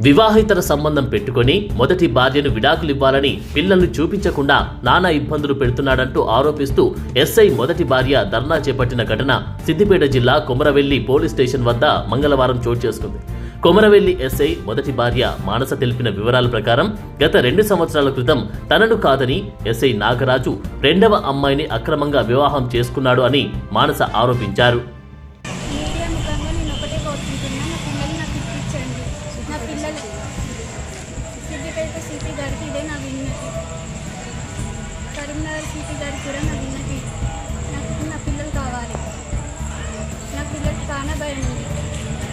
వివాహేతర సంబంధం పెట్టుకుని మొదటి భార్యను విడాకులివ్వాలని పిల్లల్ని చూపించకుండా నానా ఇబ్బందులు పెడుతున్నాడంటూ ఆరోపిస్తూ ఎస్ఐ మొదటి భార్య ధర్నా చేపట్టిన ఘటన సిద్దిపేట జిల్లా కొమరవెల్లి పోలీస్ స్టేషన్ వద్ద మంగళవారం చోటు చేసుకుంది. కొమరవెల్లి ఎస్ఐ మొదటి భార్య మానస తెలిపిన వివరాల ప్రకారం గత 2 సంవత్సరాల క్రితం తనను కాదని ఎస్ఐ నాగరాజు రెండవ అమ్మాయిని అక్రమంగా వివాహం చేసుకున్నాడు అని మానస ఆరోపించారు. సిపి గారికి ఇదే నా విన్నతి, కరీంనగర్ సిపి గారికి కూడా నా విన్నతి. నాకు నా పిల్లలు కావాలి. నా పిల్లలకి చాలా భయం ఉంది.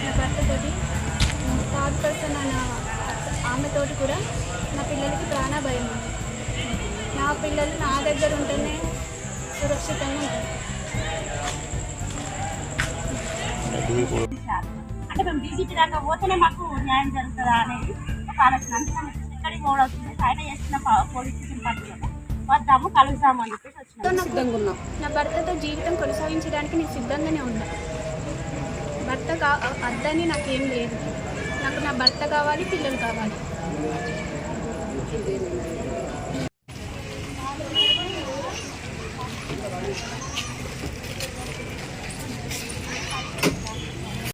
నా భర్తతోటి థర్డ్ పర్సన్ అన్న ఆమెతోటి కూడా నా పిల్లలకి ప్రాణ భయం ఉంది. నా పిల్లలు నా దగ్గర ఉంటేనే సురక్షితంగా ఉంటారు. అంటే మేము డీజీపీ దాకా పోతేనే మాకు న్యాయం జరుగుతుందా అనేది ఒక ఆలోచన. అందుకని ఎక్కడికి పోవడం ఆయన చేస్తున్న పోలీస్ స్టేషన్ పరిధిలో వద్దాము కలుద్దాము అని చెప్పేసి వచ్చిన. నా భర్తతో జీవితం కొనసాగించడానికి నేను సిద్ధంగానే ఉన్నా. భర్త అద్దని నాకేం లేదు. నాకు నా భర్త కావాలి, పిల్లలు కావాలి.